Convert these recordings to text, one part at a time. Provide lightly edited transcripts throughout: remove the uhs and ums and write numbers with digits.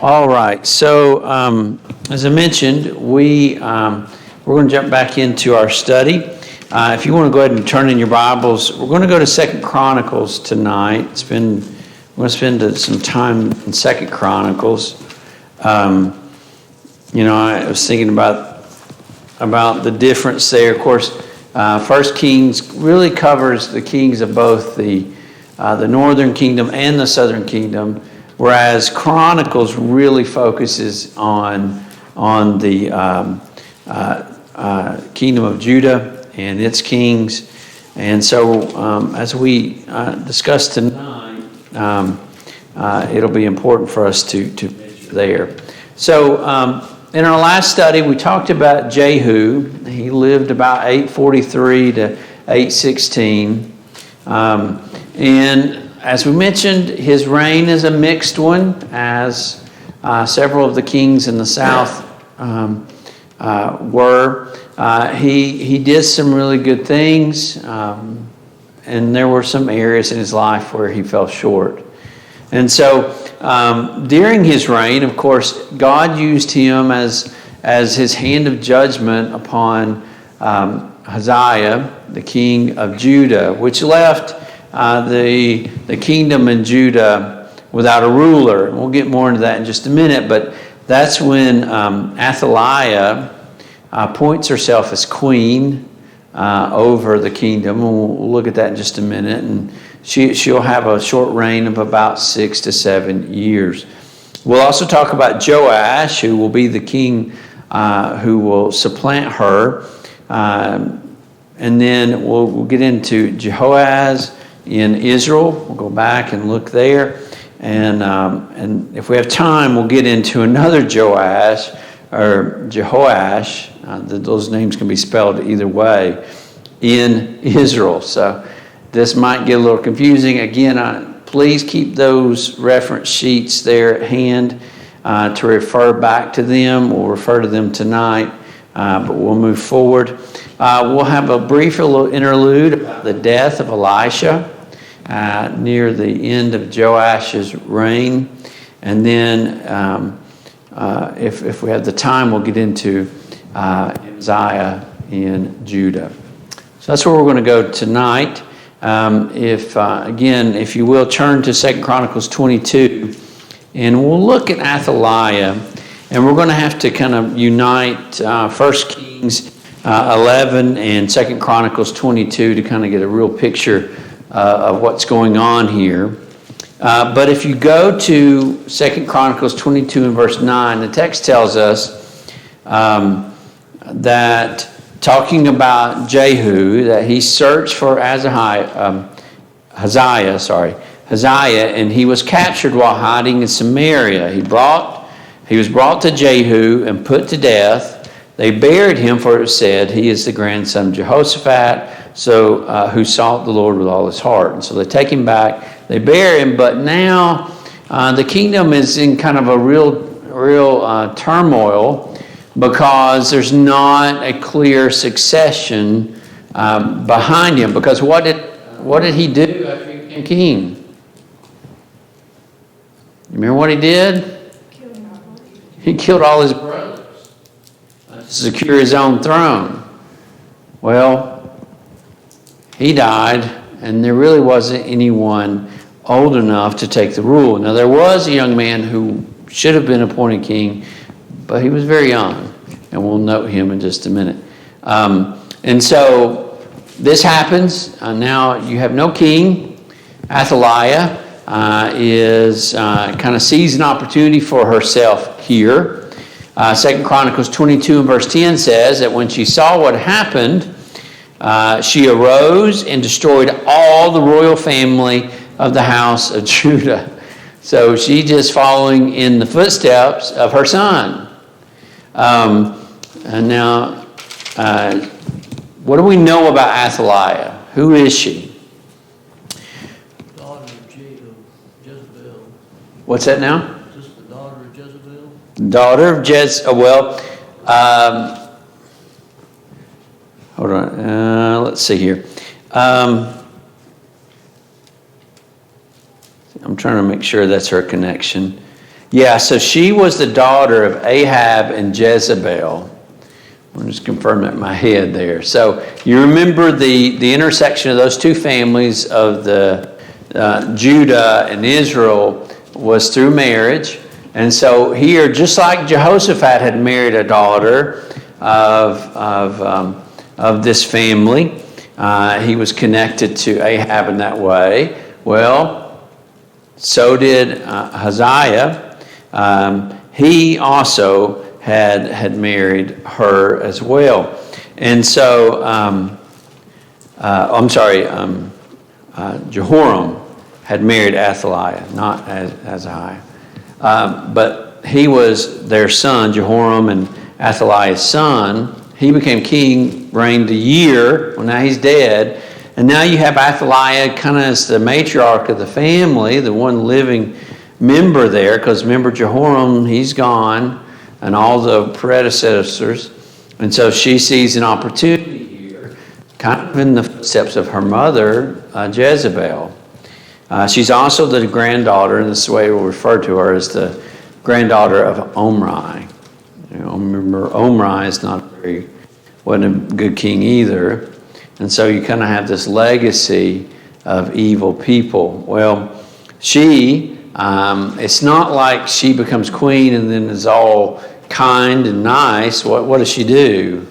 All right. So, as I mentioned, we're going to jump back into our study. If you want to go ahead and turn in your Bibles, we're going to go to Second Chronicles tonight. We're going to spend some time in Second Chronicles. I was thinking about the difference there. Of course, First Kings really covers the kings of both the northern kingdom and the southern kingdom, whereas Chronicles really focuses on the kingdom of Judah and its kings. And so, as we discuss tonight, it'll be important for us to measure there. So, in our last study, we talked about Jehu. He lived about 843 to 816. And as we mentioned, his reign is a mixed one, as several of the kings in the south were. He did some really good things, and there were some areas in his life where he fell short. And so during his reign, of course, God used him as his hand of judgment upon Uzziah, the king of Judah, which left the kingdom in Judah without a ruler. And we'll get more into that in just a minute, but that's when Athaliah appoints herself as queen over the kingdom. We'll look at that in just a minute. And she'll have a short reign of about 6 to 7 years. We'll also talk about Joash, who will be the king who will supplant her. And then we'll get into Jehoaz in Israel. We'll go back and look there. And if we have time, we'll get into another Joash or Jehoash. Those names can be spelled either way in Israel. So this might get a little confusing. Again, please keep those reference sheets there at hand to refer back to them. We'll refer to them tonight, but we'll move forward. We'll have a brief little interlude about the death of Elisha near the end of Joash's reign. And then if we have the time, we'll get into Uzziah in Judah. So that's where we're going to go tonight. If you will, turn to 2 Chronicles 22, and we'll look at Athaliah, and we're going to have to kind of unite 1 Kings 11 and 2 Chronicles 22 to kind of get a real picture of what's going on here. But if you go to 2 Chronicles 22 and verse 9, the text tells us that, talking about Jehu, that he searched for Uzziah, and he was captured while hiding in Samaria. He was brought to Jehu and put to death. They buried him, for it said, he is the grandson of Jehoshaphat, who sought the Lord with all his heart. And so they take him back, they bury him, but now the kingdom is in kind of a real turmoil, because there's not a clear succession behind him. Because what did he do after he became king? You remember what he did? He killed all his brothers to secure his own throne. Well, he died, and there really wasn't anyone old enough to take the rule. Now, there was a young man who should have been appointed king, but he was very young, and we'll note him in just a minute. And so this happens. Now you have no king. Athaliah sees an opportunity for herself here. 2 Chronicles 22 and verse 10 says that when she saw what happened, she arose and destroyed all the royal family of the house of Judah. So she just following in the footsteps of her son. And now, what do we know about Athaliah? Who is she? Daughter of Jezebel. What's that now? Just the daughter of Jezebel. Daughter of Jezebel. Hold on. Let's see here. I'm trying to make sure that's her connection. Yeah, so she was the daughter of Ahab and Jezebel. I'm just confirming it in my head there. So you remember the intersection of those two families of the Judah and Israel was through marriage. And so here, just like Jehoshaphat had married a daughter of this family, he was connected to Ahab in that way. Well, so did Hazael. He also had married her as well. And so, Jehoram had married Athaliah, not Ahaziah. But he was their son, Jehoram, and Athaliah's son. He became king, reigned a year. Well, now he's dead. And now you have Athaliah kind of as the matriarch of the family, the one living member there, because remember Jehoram, he's gone, and all the predecessors. And so she sees an opportunity here, kind of in the footsteps of her mother, Jezebel. She's also the granddaughter, and this is the way we'll refer to her, as the granddaughter of Omri. Remember, Omri wasn't a good king either. And so you kind of have this legacy of evil people. Well, it's not like she becomes queen and then is all kind and nice. What does she do?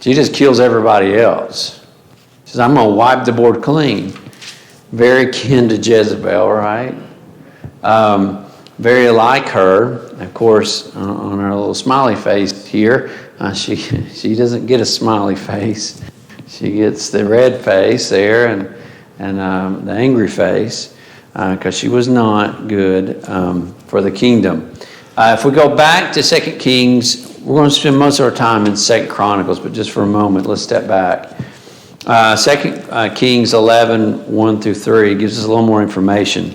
She just kills everybody else. She says, I'm going to wipe the board clean. Very kin to Jezebel, right? Very like her. Of course, on her little smiley face here, she doesn't get a smiley face. She gets the red face there and the angry face, because she was not good for the kingdom. If we go back to 2 Kings, we're going to spend most of our time in 2 Chronicles, but just for a moment, let's step back. 2 Kings 11, 1 through 3 gives us a little more information.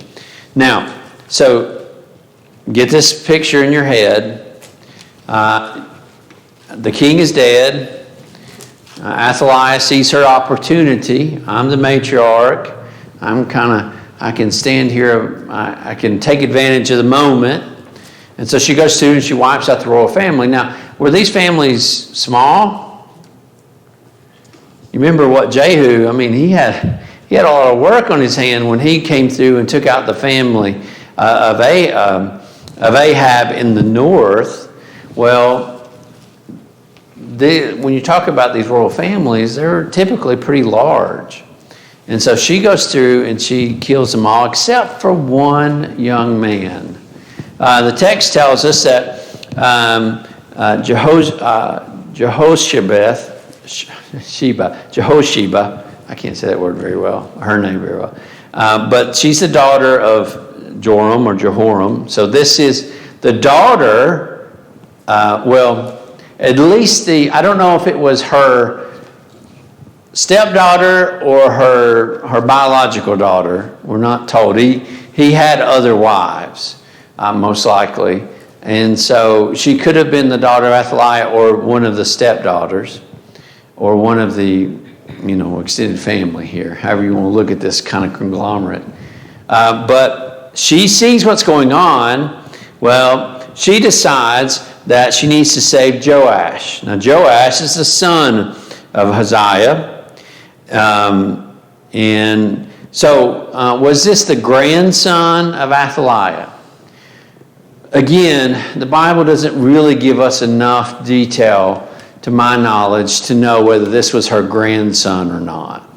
Now, so get this picture in your head. The king is dead. Athaliah sees her opportunity. I'm the matriarch. I can stand here. I can take advantage of the moment. And so she goes through and she wipes out the royal family. Now, were these families small? You remember what Jehu, he had a lot of work on his hand when he came through and took out the family of Ahab in the north. Well, when you talk about these royal families, they're typically pretty large. And so she goes through and she kills them all except for one young man. The text tells us that Jehosheba, I can't say that word very well, her name very well, but she's the daughter of Joram or Jehoram. So this is the daughter, at least I don't know if it was her stepdaughter or her biological daughter. We're not told. He had other wives, most likely. And so she could have been the daughter of Athaliah or one of the stepdaughters or one of the, extended family here, however you want to look at this kind of conglomerate. But she sees what's going on. Well, she decides that she needs to save Joash. Now, Joash is the son of Hazael. And so was this the grandson of Athaliah? Again, the Bible doesn't really give us enough detail, to my knowledge, to know whether this was her grandson or not.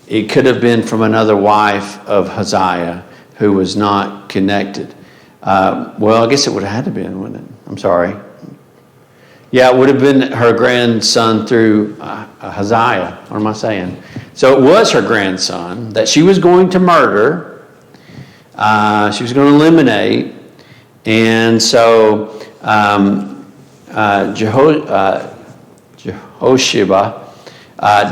It could have been from another wife of Hazael who was not connected. I guess it would have had to been, wouldn't it? I'm sorry. Yeah, it would have been her grandson through Hazael. What am I saying? So it was her grandson that she was going to murder. She was going to eliminate. And so Jehosheba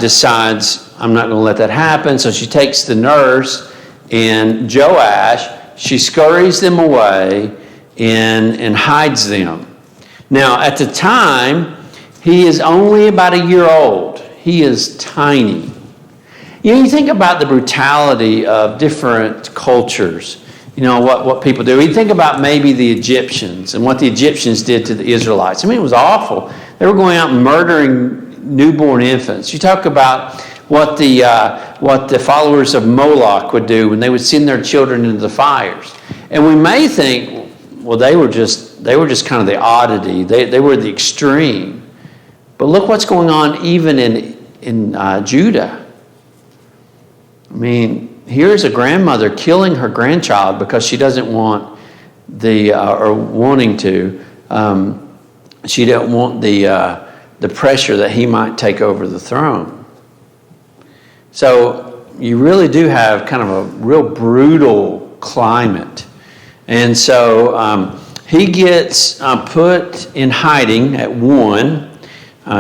decides, I'm not going to let that happen. So she takes the nurse and Joash, she scurries them away and hides them. Now, at the time, he is only about a year old. He is tiny. You think about the brutality of different cultures, what people do. You think about maybe the Egyptians and what the Egyptians did to the Israelites. I mean, it was awful. They were going out and murdering newborn infants. You talk about what the followers of Moloch would do when they would send their children into the fires. And we may think, well, they were just kind of the oddity. They were the extreme. But look what's going on even in Judah. I mean, here's a grandmother killing her grandchild because she doesn't want wanting to. She didn't want the pressure that he might take over the throne. So you really do have kind of a real brutal climate. And so he gets put in hiding at 1.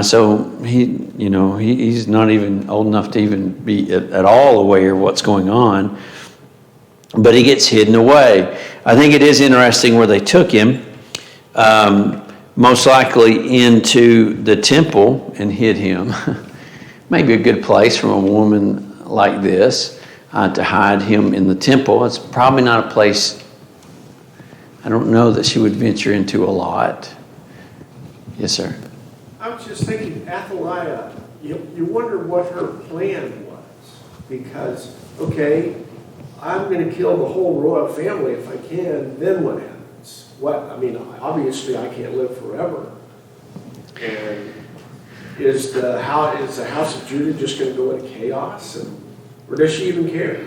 So he's not even old enough to even be at all aware of what's going on. But he gets hidden away. I think it is interesting where they took him, most likely into the temple and hid him. Maybe a good place from a woman like this to hide him in the temple. It's probably not a place, I don't know, that she would venture into a lot. Yes, sir. I was just thinking, Athaliah, you wonder what her plan was. Because, okay, I'm going to kill the whole royal family if I can, then what happens? Obviously I can't live forever. And is the house of Judah just going to go into chaos? Or does she even care?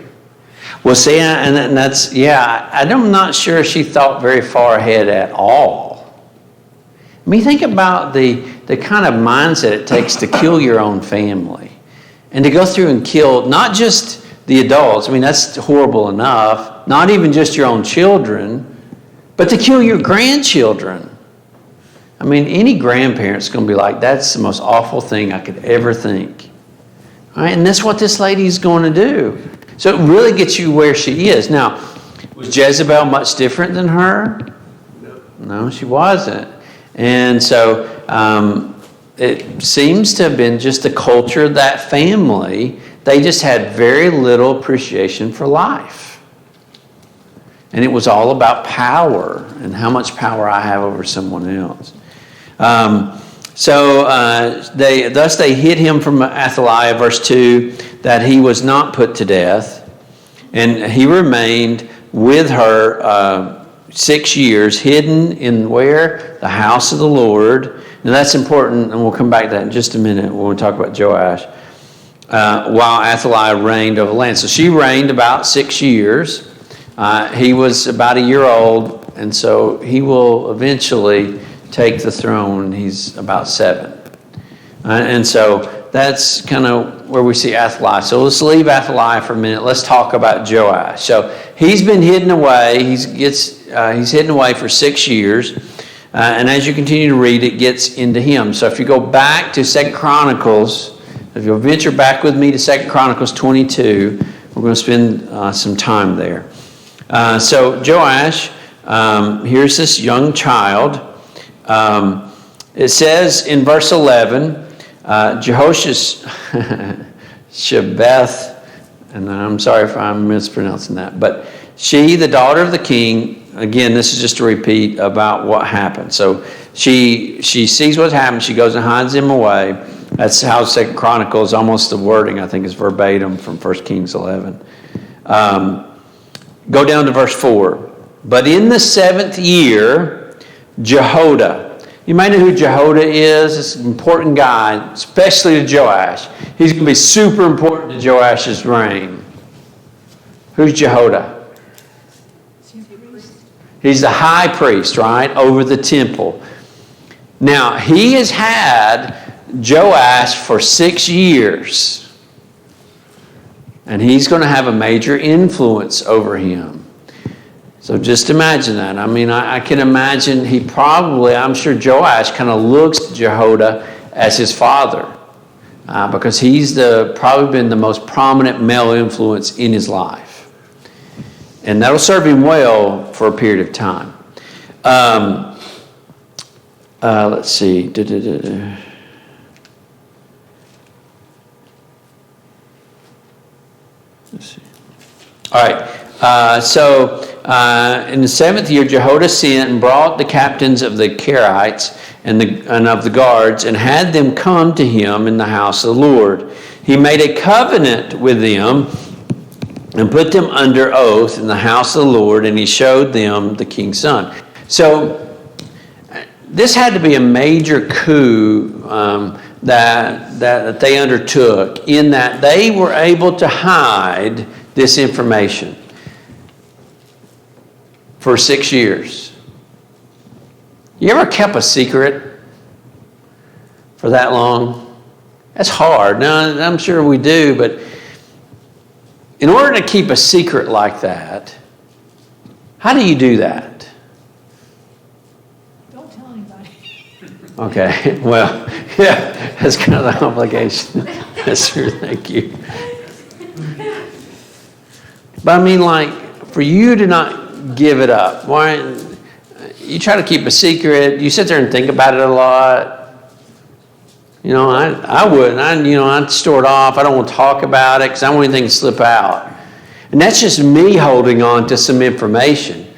Well, see, and that's, I'm not sure she thought very far ahead at all. I mean, think about the kind of mindset it takes to kill your own family and to go through and kill not just the adults. I mean, that's horrible enough. Not even just your own children, but to kill your grandchildren. I mean, any grandparent's going to be like, that's the most awful thing I could ever think. All right, and that's what this lady's going to do. So it really gets you where she is. Now, was Jezebel much different than her? No, she wasn't. And so it seems to have been just the culture of that family. They just had very little appreciation for life. And it was all about power and how much power I have over someone else. They hid him from Athaliah, verse 2, that he was not put to death. And he remained with her 6 years, hidden in where? The house of the Lord. Now that's important, and we'll come back to that in just a minute when we talk about Joash. While Athaliah reigned over the land. So she reigned about 6 years. He was about a year old, and so he will eventually take the throne. He's about 7. And so that's kind of where we see Athaliah. So let's leave Athaliah for a minute. Let's talk about Joash. So he's been hidden away. He's hidden away for 6 years. And as you continue to read, it gets into him. So if you go back to 2 Chronicles, if you'll venture back with me to 2 Chronicles 22, we're going to spend some time there. So Joash, here's this young child. It says in verse 11, Jehoshaphat, and I'm sorry if I'm mispronouncing that, but she, the daughter of the king, again, this is just a repeat about what happened. So she sees what happened. She goes and hides him away. That's how 2 Chronicles, almost the wording, I think, is verbatim from 1 Kings 11. Go down to verse 4. But in the 7th year, Jehoiada. You may know who Jehoiada is. It's an important guy, especially to Joash. He's going to be super important to Joash's reign. Who's Jehoiada? He's the high priest, right, over the temple. Now, he has had Joash for 6 years. And he's going to have a major influence over him. So just imagine that. I mean, I can imagine I'm sure Joash kind of looks at Jehoiada as his father. Because he's probably been the most prominent male influence in his life. And that'll serve him well for a period of time. Let's see. Let's see. All right. In the 7th year, Jehoiada sent and brought the captains of the Kerites and of the guards, and had them come to him in the house of the Lord. He made a covenant with them and put them under oath in the house of the Lord, and he showed them the king's son. So this had to be a major coup that they undertook, in that they were able to hide this information for 6 years. You ever kept a secret for that long? That's hard. Now, I'm sure we do, but in order to keep a secret like that, how do you do that? Don't tell anybody. Okay, well, yeah, that's kind of the obligation. That's true, thank you. But I mean, like, for you to not give it up, why? You try to keep a secret, you sit there and think about it a lot. You know, I wouldn't. I'd store it off. I don't want to talk about it because I don't want anything to slip out. And that's just me holding on to some information.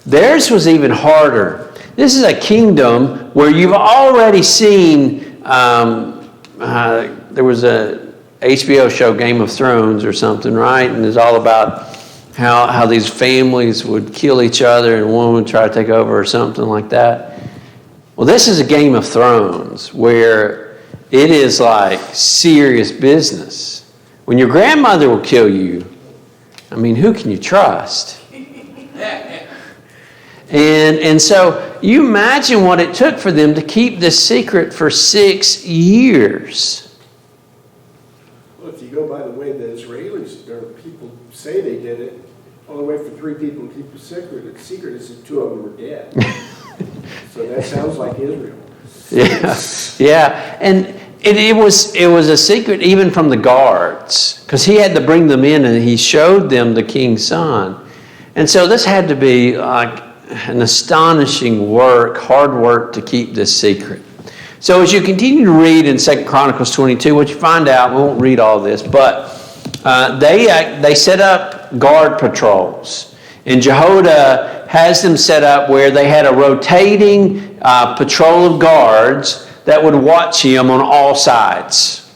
Theirs was even harder. This is a kingdom where you've already seen, there was a HBO show, Game of Thrones or something, right? And it's all about how these families would kill each other and one would try to take over or something like that. Well, this is a Game of Thrones where it is like serious business. When your grandmother will kill you, I mean, who can you trust? And so you imagine what it took for them to keep this secret for 6 years. Well, if you go by the way the Israelis, or people say they did it, only way for 3 people to keep a secret is that 2 of them were dead. So that sounds like Israel. Yeah. And it was a secret even from the guards, because he had to bring them in and he showed them the king's son. And so this had to be like an astonishing hard work to keep this secret. So as you continue to read in 2 Chronicles 22, what you find out, we won't read all this, but they set up guard patrols. And Jehoiada has them set up where they had a rotating patrol of guards that would watch him on all sides.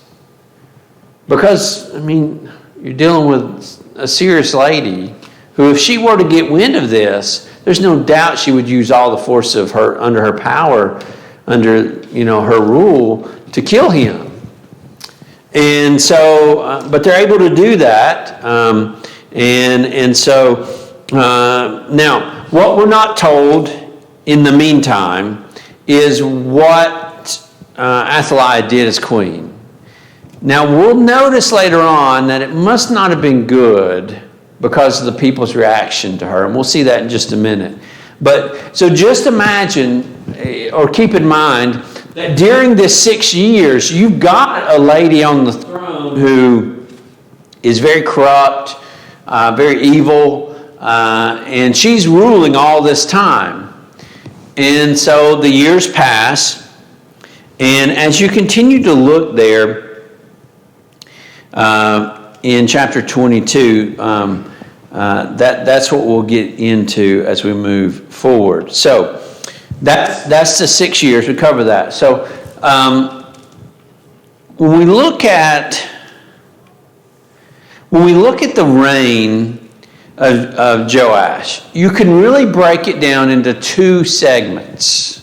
Because, I mean, you're dealing with a serious lady who, if she were to get wind of this, there's no doubt she would use all the force of her, under her power, under, her rule, to kill him. And so, but they're able to do that. Now, what we're not told in the meantime is what Athaliah did as queen. Now, we'll notice later on that it must not have been good because of the people's reaction to her, and we'll see that in just a minute. But so just imagine, or keep in mind, that during this 6 years, you've got a lady on the throne who is very corrupt, very evil, and she's ruling all this time. And so the years pass, and as you continue to look there in chapter 22, that's what we'll get into as we move forward. So that's the 6 years. We cover that. So when we look at the reign of Joash, you can really break it down into 2 segments.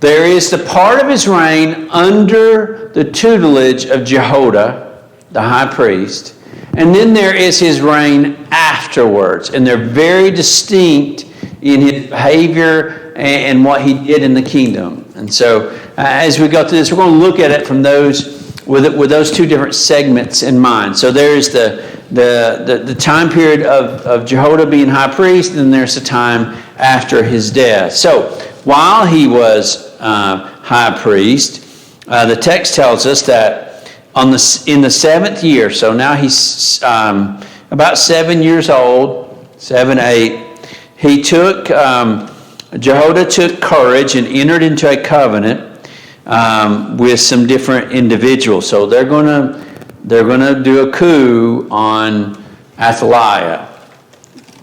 There is the part of his reign under the tutelage of Jehoiada, the high priest, and then there is his reign afterwards, and they're very distinct in his behavior and what he did in the kingdom. And so as we go through this, we're going to look at it from those with those 2 different segments in mind. So there's the time period of Jehoiada being high priest, and then there's the time after his death. So while he was high priest, the text tells us that in the 7th year, so now he's about 7 years old, 7, 8, Jehoiada took courage and entered into a covenant with some different individuals. So they're going to they're going to do a coup on Athaliah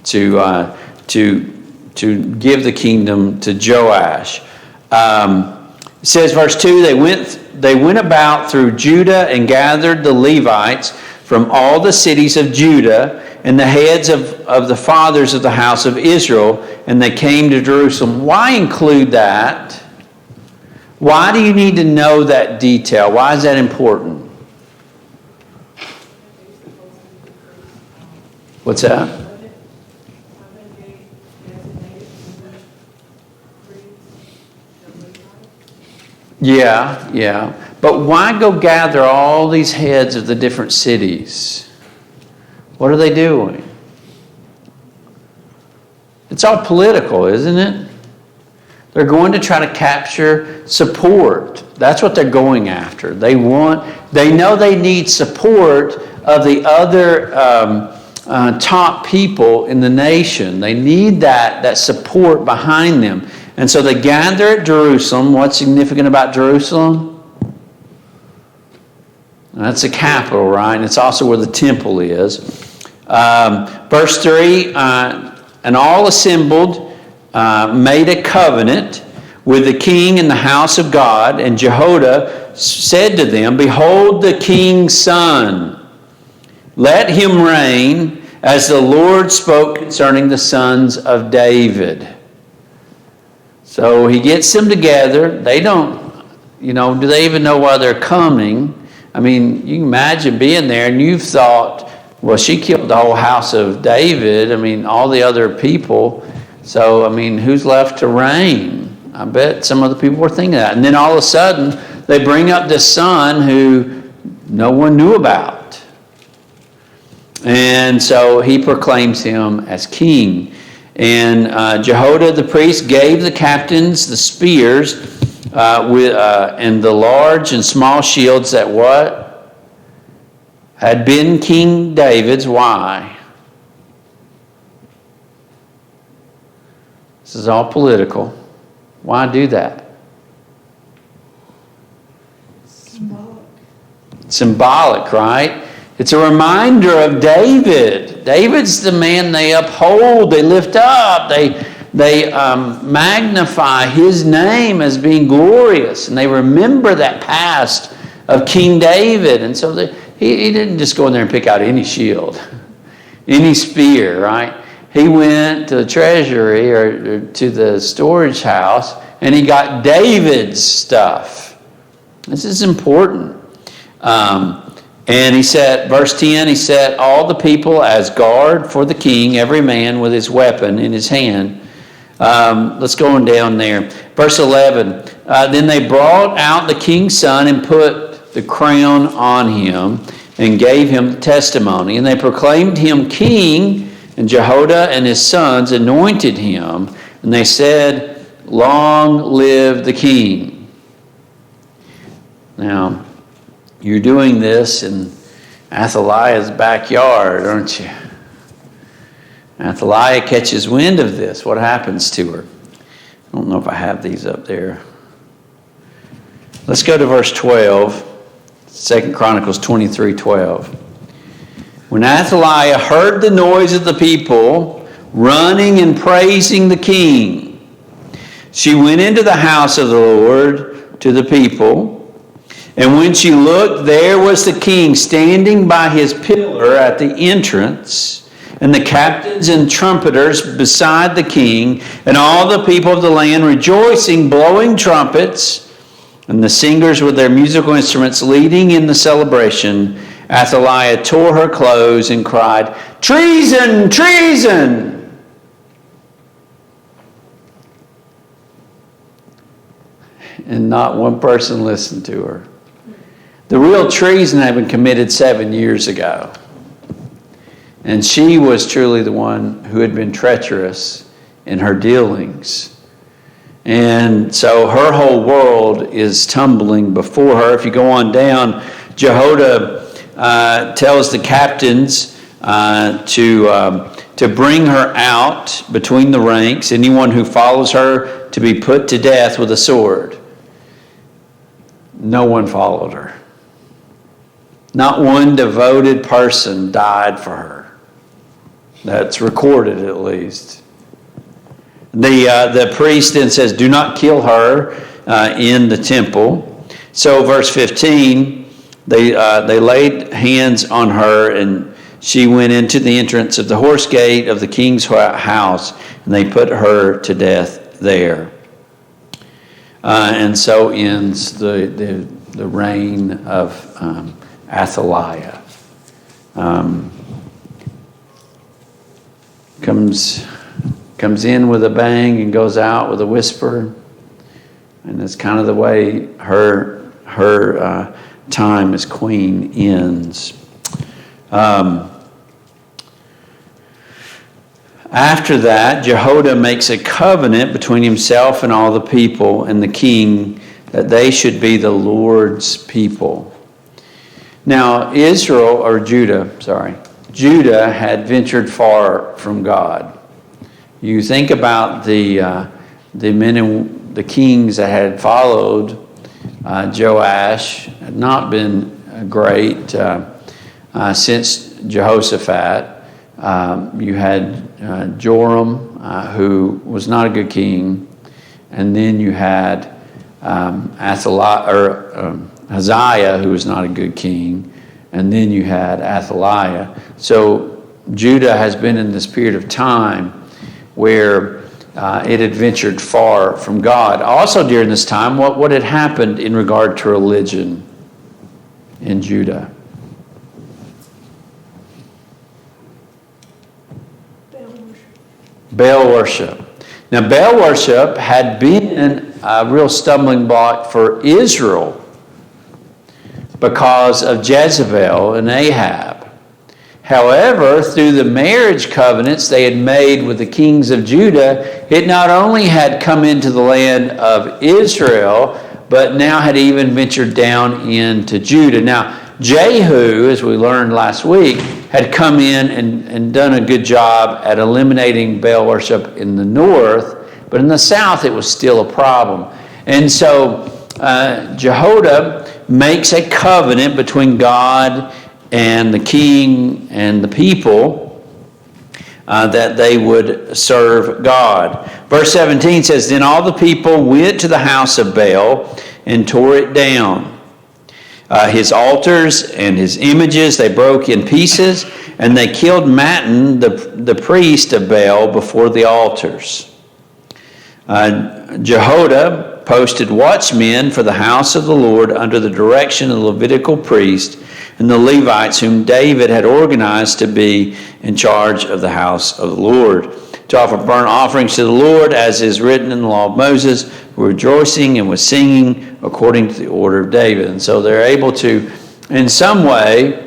to give the kingdom to Joash. It says, verse 2, they went about through Judah and gathered the Levites from all the cities of Judah and the heads of the fathers of the house of Israel, and they came to Jerusalem. Why include that? Why do you need to know that detail? Why is that important? What's that? Yeah. But why go gather all these heads of the different cities? What are they doing? It's all political, isn't it? They're going to try to capture support. That's what they're going after. They know they need support of the other top people in the nation. They need that support behind them. And so they gather at Jerusalem. What's significant about Jerusalem? That's the capital, right? And it's also where the temple is. Verse 3, and all assembled made a covenant with the king in the house of God, and Jehoiada said to them, behold the king's son. Let him reign as the Lord spoke concerning the sons of David. So he gets them together. They don't, do they even know why they're coming? I mean, you can imagine being there and you've thought, well, she killed the whole house of David. I mean, all the other people. So, I mean, who's left to reign? I bet some other people were thinking that. And then all of a sudden, they bring up this son who no one knew about. And so he proclaims him as king. And Jehoiada the priest gave the captains the spears and the large and small shields that what? Had been King David's. Why? This is all political. Why do that? Symbolic, right? It's a reminder of David. David's the man they uphold, they lift up, they magnify his name as being glorious, and they remember that past of King David. And so he didn't just go in there and pick out any shield, any spear, right? He went to the treasury or to the storage house, and he got David's stuff. This is important. And he said, verse 10, he set all the people as guard for the king, every man with his weapon in his hand. Let's go on down there. Verse 11, then they brought out the king's son and put the crown on him and gave him the testimony. And they proclaimed him king, and Jehoiada and his sons anointed him. And they said, long live the king. Now, you're doing this in Athaliah's backyard, aren't you? Athaliah catches wind of this. What happens to her? I don't know if I have these up there. Let's go to verse 12. 2 Chronicles 23:12. When Athaliah heard the noise of the people running and praising the king, she went into the house of the Lord to the people. And when she looked, there was the king standing by his pillar at the entrance, and the captains and trumpeters beside the king, and all the people of the land rejoicing, blowing trumpets, and the singers with their musical instruments leading in the celebration. Athaliah tore her clothes and cried, treason, treason! And not one person listened to her. The real treason had been committed 7 years ago. And she was truly the one who had been treacherous in her dealings. And so her whole world is tumbling before her. If you go on down, Jehoiada tells the captains to bring her out between the ranks, anyone who follows her to be put to death with a sword. No one followed her. Not one devoted person died for her. That's recorded at least. The priest then says, do not kill her in the temple. So verse 15, they laid hands on her, and she went into the entrance of the horse gate of the king's house, and they put her to death there. And so ends the reign of Athaliah. Comes in with a bang and goes out with a whisper, and that's kind of the way her time as queen ends. After that, Jehoiada makes a covenant between himself and all the people and the king that they should be the Lord's people. Now, Judah had ventured far from God. You think about the men and the kings that had followed Joash, had not been great since Jehoshaphat. You had Joram, who was not a good king, and then you had Hazael, who was not a good king, and then you had Athaliah. So Judah has been in this period of time where it had ventured far from God. Also during this time, what had happened in regard to religion in Judah? Baal worship. Now, Baal worship had been a real stumbling block for Israel because of Jezebel and Ahab. However, through the marriage covenants they had made with the kings of Judah, it not only had come into the land of Israel, but now had even ventured down into Judah. Now, Jehu, as we learned last week, had come in and done a good job at eliminating Baal worship in the north, but in the south it was still a problem. And so Jehoiada makes a covenant between God and the king and the people that they would serve God. Verse 17 says, then all the people went to the house of Baal and tore it down. His altars and his images they broke in pieces, and they killed Mattan, the priest of Baal, before the altars. Jehoiada posted watchmen for the house of the Lord under the direction of the Levitical priest and the Levites whom David had organized to be in charge of the house of the Lord, to offer burnt offerings to the Lord, as is written in the law of Moses, rejoicing and with singing according to the order of David. And so they're able to, in some way,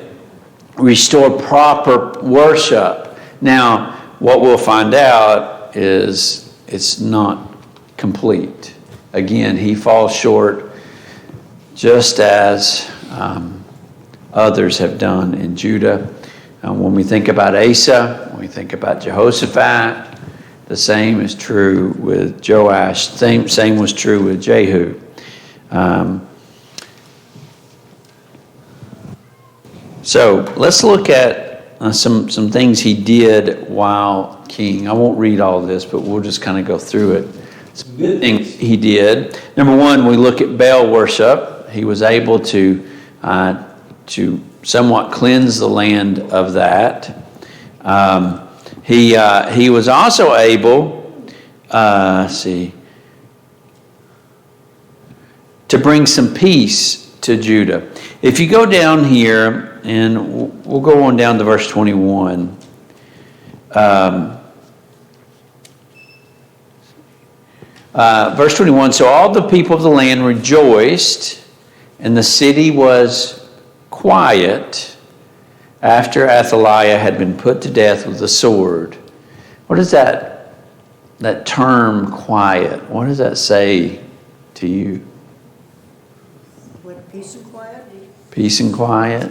restore proper worship. Now, what we'll find out is it's not complete. Again, he falls short just as others have done in Judah. When we think about Asa, when we think about Jehoshaphat, the same is true with Joash. Same was true with Jehu. So let's look at some things he did while king. I won't read all this, but we'll just kind of go through it. Some good things he did. Number one, we look at Baal worship. He was able to somewhat cleanse the land of that. He was also able, to bring some peace to Judah. If you go down here, and we'll go on down to verse 21. Verse 21, so all the people of the land rejoiced, and the city was quiet after Athaliah had been put to death with the sword. What is that term, quiet? What does that say to you? What, peace and quiet? Peace and quiet?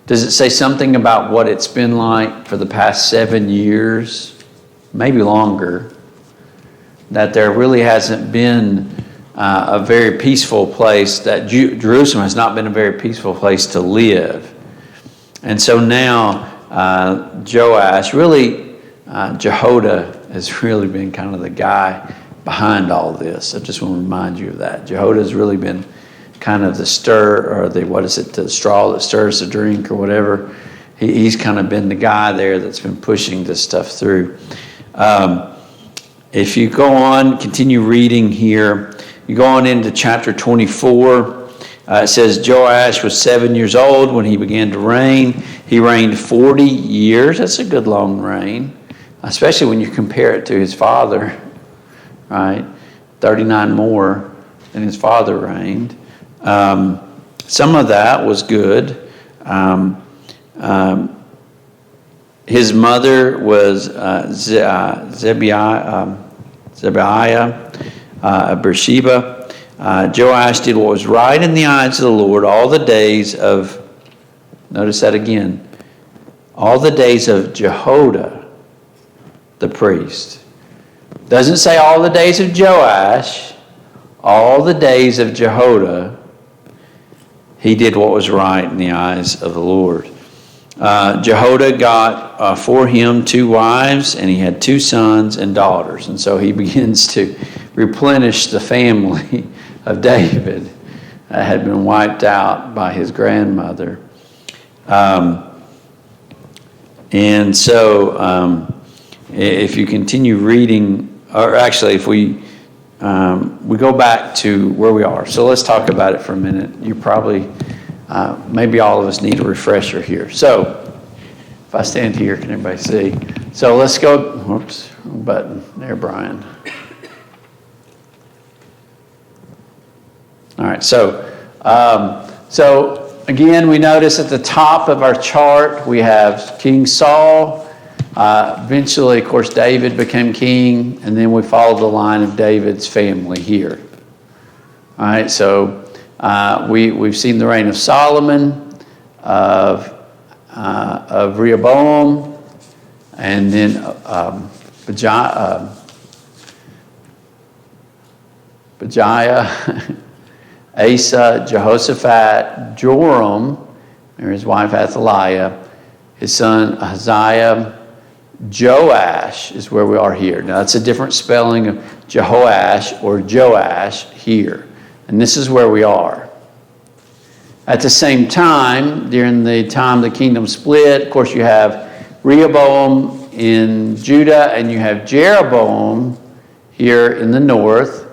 Does it say something about what it's been like for the past 7 years, maybe longer, that there really hasn't been a very peaceful place, that Jerusalem has not been a very peaceful place to live. And so now Joash, really Jehoiada has really been kind of the guy behind all this. I just want to remind you of that. Jehoiada has really been kind of the the straw that stirs the drink or whatever. He's kind of been the guy there that's been pushing this stuff through. If you go on, continue reading here, you go on into chapter 24. It says, Joash was 7 years old when he began to reign. He reigned 40 years. That's a good long reign, especially when you compare it to his father, right? 39 more than his father reigned. Some of that was good. His mother was Zebiah of Beersheba. Joash did what was right in the eyes of the Lord all the days of, notice that again, all the days of Jehoiada, the priest. Doesn't say all the days of Joash, all the days of Jehoiada, he did what was right in the eyes of the Lord. Jehoiada got for him 2 wives, and he had 2 sons and daughters. And so he begins to replenish the family of David that had been wiped out by his grandmother. And so if you continue reading, or actually if we go back to where we are. So let's talk about it for a minute. You probably, maybe all of us need a refresher here. So if I stand here, can everybody see? So let's go, whoops, wrong button. There, Brian. All right, so again, we notice at the top of our chart, we have King Saul. Eventually, of course, David became king, and then we follow the line of David's family here. All right, so we've seen the reign of Solomon, of Rehoboam, and then Bajah, Asa, Jehoshaphat, Joram, and his wife Athaliah, his son Ahaziah, Joash is where we are here. Now that's a different spelling of Jehoash or Joash here. And this is where we are. At the same time, during the time the kingdom split, of course you have Rehoboam in Judah and you have Jeroboam here in the north.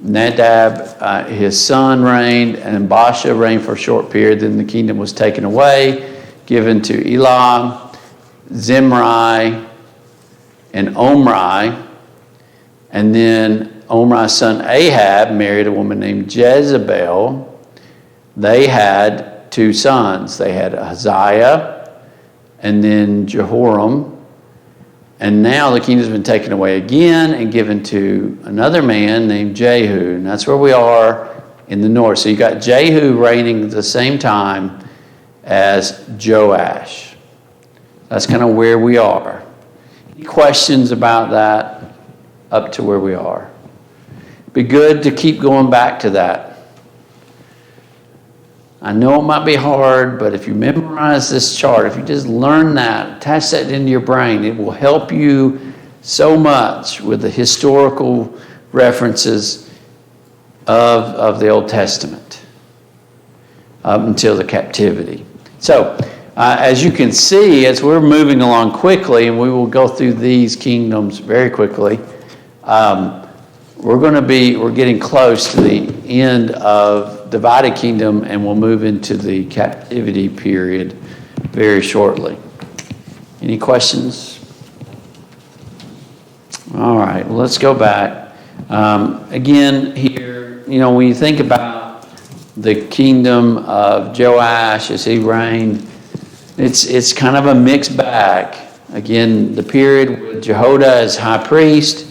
Nadab, his son, reigned, and Baasha reigned for a short period. Then the kingdom was taken away, given to Elah, Zimri, and Omri. And then Omri's son Ahab married a woman named Jezebel. They had 2 sons. They had Ahaziah and then Jehoram. And now the kingdom's been taken away again and given to another man named Jehu. And that's where we are in the north. So you got Jehu reigning at the same time as Joash. That's kind of where we are. Any questions about that up to where we are? Be good to keep going back to that. I know it might be hard, but if you memorize this chart, if you just learn that, attach that into your brain, it will help you so much with the historical references of the Old Testament up until the captivity. So, as you can see, as we're moving along quickly, and we will go through these kingdoms very quickly, we're getting close to the end of divided kingdom, and we'll move into the captivity period very shortly. Any questions? All right, well, let's go back. Again, here, when you think about the kingdom of Joash as he reigned, it's kind of a mixed bag. Again, the period with Jehoiada as high priest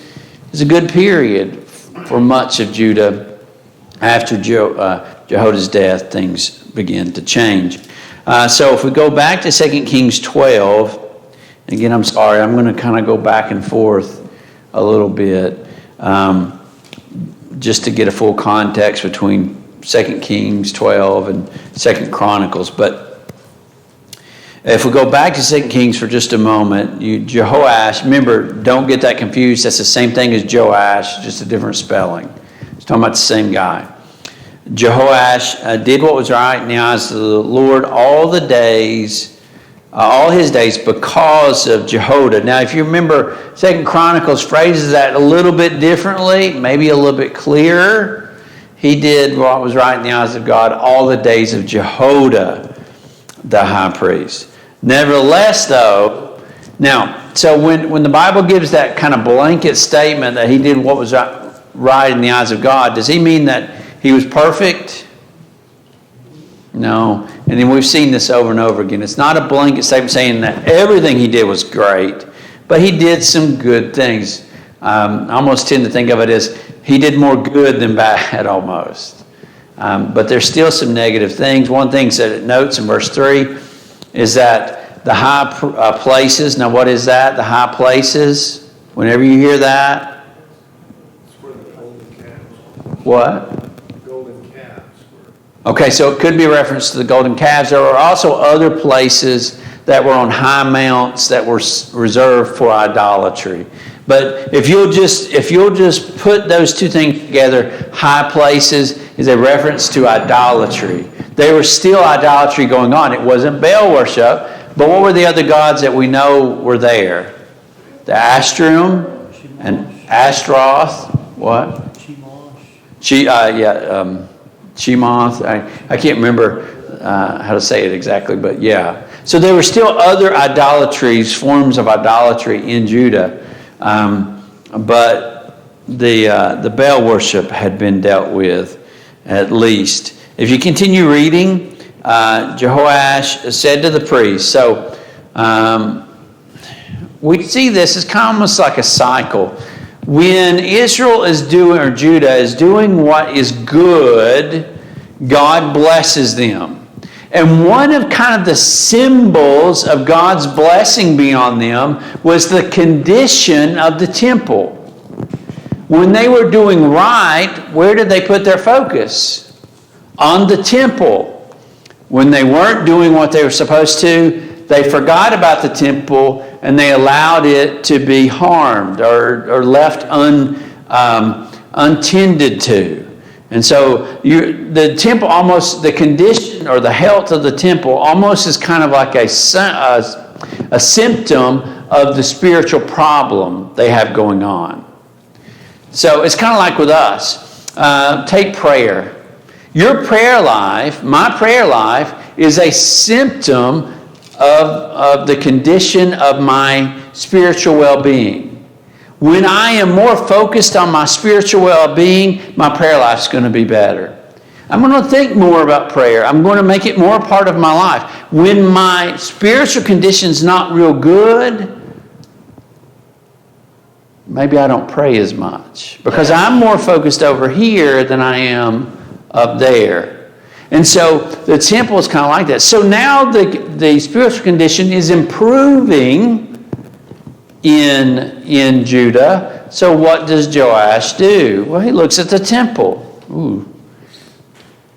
is a good period for much of Judah. After Jehoiada's death, things begin to change. So if we go back to 2 Kings 12, again, I'm sorry, I'm going to kind of go back and forth a little bit. just to get a full context between 2 Kings 12 and 2 Chronicles. But if we go back to 2 Kings for just a moment, Jehoash, remember, don't get that confused. That's the same thing as Joash, just a different spelling. It's talking about the same guy. Jehoash did what was right in the eyes of the Lord all his days because of Jehoiada. Now, if you remember, 2 Chronicles phrases that a little bit differently, maybe a little bit clearer. He did what was right in the eyes of God all the days of Jehoiada, the high priest. Nevertheless, though, now, so when the Bible gives that kind of blanket statement that he did what was right in the eyes of God, does he mean that he was perfect? No. And then we've seen this over and over again. It's not a blanket statement saying that everything he did was great, but he did some good things. I almost tend to think of it as he did more good than bad almost. But there's still some negative things. One thing that it notes in verse 3 is that the high places, now what is that? The high places, whenever you hear that. It's where the golden calves, What? golden calves were. Okay, so it could be a reference to the golden calves. There were also other places that were on high mounts that were reserved for idolatry. But if you'll just put those two things together, high places is a reference to idolatry. There was still idolatry going on. It wasn't Baal worship, but what were the other gods that we know were there? The Astrum and Ashtaroth. What? Chemoth. I can't remember how to say it exactly, but yeah. So there were still other idolatries, forms of idolatry in Judah. But the Baal worship had been dealt with, at least. If you continue reading, Jehoash said to the priest, so we see this as kind of almost like a cycle. When Israel is doing, or Judah is doing what is good, God blesses them. And one of kind of the symbols of God's blessing being on them was the condition of the temple. When they were doing right, where did they put their focus? On the temple. When they weren't doing what they were supposed to, they forgot about the temple and they allowed it to be harmed or left untended to. And so the temple almost, the condition or the health of the temple almost is kind of like a symptom of the spiritual problem they have going on. So it's kind of like with us. Take prayer. Your prayer life, my prayer life, is a symptom of the condition of my spiritual well-being. When I am more focused on my spiritual well-being, my prayer life is going to be better. I'm going to think more about prayer. I'm going to make it more a part of my life. When my spiritual condition is not real good, maybe I don't pray as much because I'm more focused over here than I am up there. And so the temple is kind of like that. So now the spiritual condition is improving in Judah. So what does Joash do? Well, he looks at the temple. Ooh,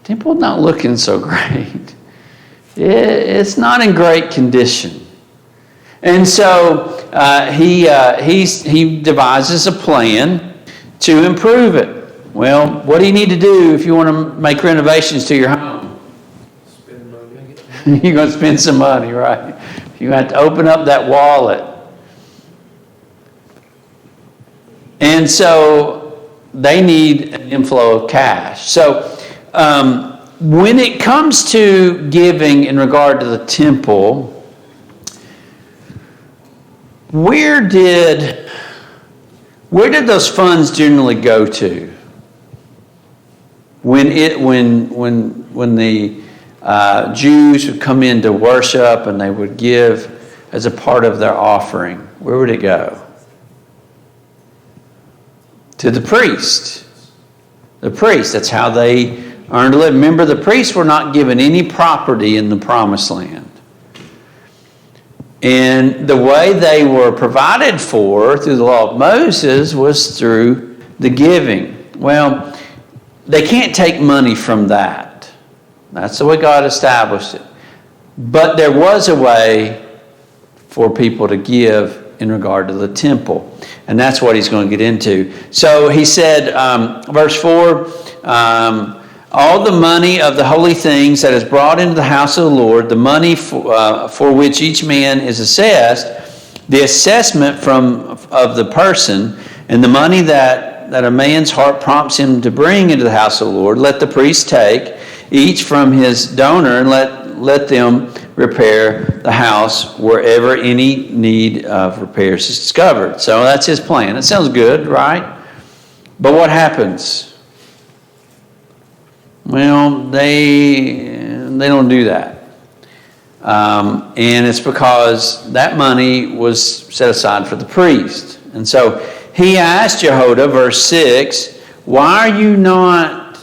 temple not looking so great. It's not in great condition. And so he devises a plan to improve it. Well, what do you need to do if you want to make renovations to your home? Spend money. You're going to spend some money, right? You have to open up that wallet. And so they need an inflow of cash. So when it comes to giving in regard to the temple, where did those funds generally go to? When the Jews would come in to worship and they would give as a part of their offering, where would it go? To the priest. The priest, that's how they earned a living. Remember, the priests were not given any property in the promised land. And the way they were provided for through the law of Moses was through the giving Well, they can't take money from that. That's the way God established it. But there was a way for people to give in regard to the temple. And that's what he's going to get into. So he said, verse 4, all the money of the holy things that is brought into the house of the Lord, the money for which each man is assessed, the assessment of the person, and the money that a man's heart prompts him to bring into the house of the Lord, let the priest take, each from his donor, and let them repair the house wherever any need of repairs is discovered. So that's his plan. It sounds good, right? But what happens? Well, they don't do that. And it's because that money was set aside for the priest. And so he asked Jehoiada, verse 6, why are you not...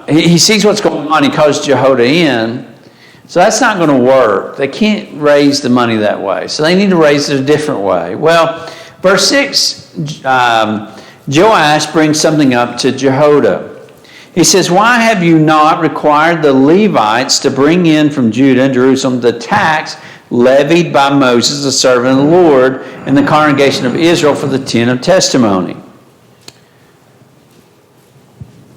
he sees what's going on. He calls Jehoiada in. So that's not going to work. They can't raise the money that way. So they need to raise it a different way. Well, verse 6, Joash brings something up to Jehoiada. He says, why have you not required the Levites to bring in from Judah and Jerusalem the tax levied by Moses, the servant of the Lord, and the congregation of Israel for the tent of testimony?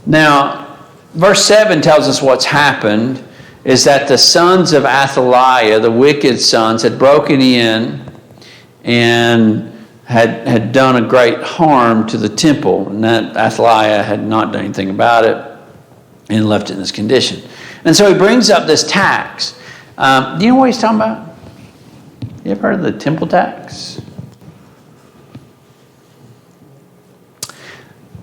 Now, verse 7 tells us what's happened is that the sons of Athaliah, the wicked sons, had broken in and had done a great harm to the temple. And that Athaliah had not done anything about it and left it in this condition. And so he brings up this tax. Do you know what he's talking about? You ever heard of the temple tax?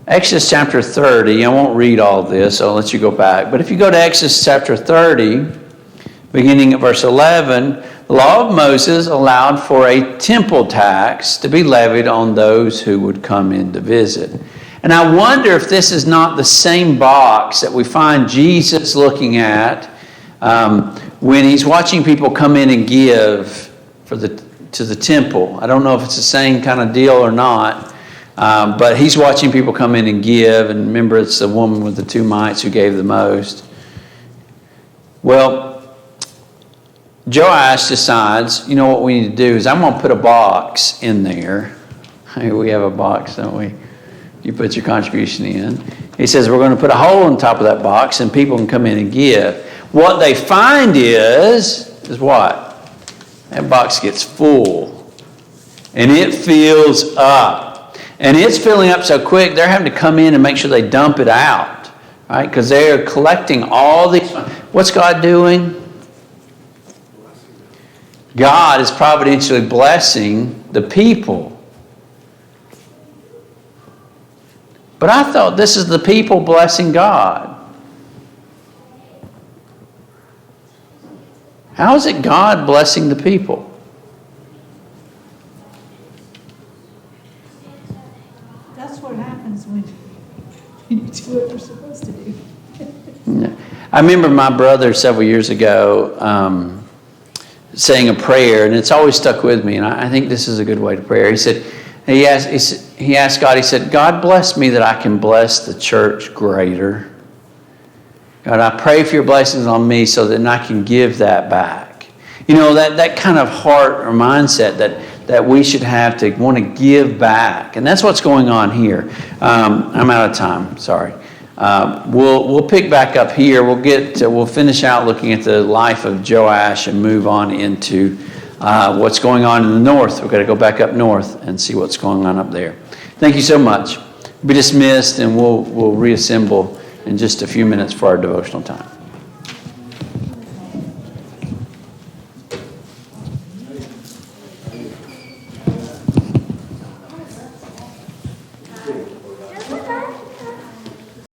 Exodus chapter 30, I won't read all this, so I'll let you go back. But if you go to Exodus chapter 30, beginning at verse 11, the law of Moses allowed for a temple tax to be levied on those who would come in to visit. And I wonder if this is not the same box that we find Jesus looking at when he's watching people come in and give to the temple. I don't know if it's the same kind of deal or not. But he's watching people come in and give, and remember it's the woman with the 2 mites who gave the most. Well, Joash decides, you know what we need to do is I'm going to put a box in there. We have a box, don't we? You put your contribution in. He says we're going to put a hole on top of that box and people can come in and give. What they find is what? That box gets full. And it fills up. And it's filling up so quick, they're having to come in and make sure they dump it out. Right? Because they're collecting all these. What's God doing? God is providentially blessing the people. But I thought this is the people blessing God. How is it God blessing the people? That's what happens when you do what you're supposed to do. I remember my brother several years ago saying a prayer, and it's always stuck with me, and I think this is a good way to pray. He said, he asked God, he said, God bless me that I can bless the church greater. God, I pray for your blessings on me so that I can give that back. You know, that kind of heart or mindset that we should have to want to give back. And that's what's going on here. I'm out of time, sorry. We'll pick back up here. We'll finish out looking at the life of Joash and move on into what's going on in the north. We've got to go back up north and see what's going on up there. Thank you so much. We'll be dismissed, and we'll reassemble in just a few minutes for our devotional time.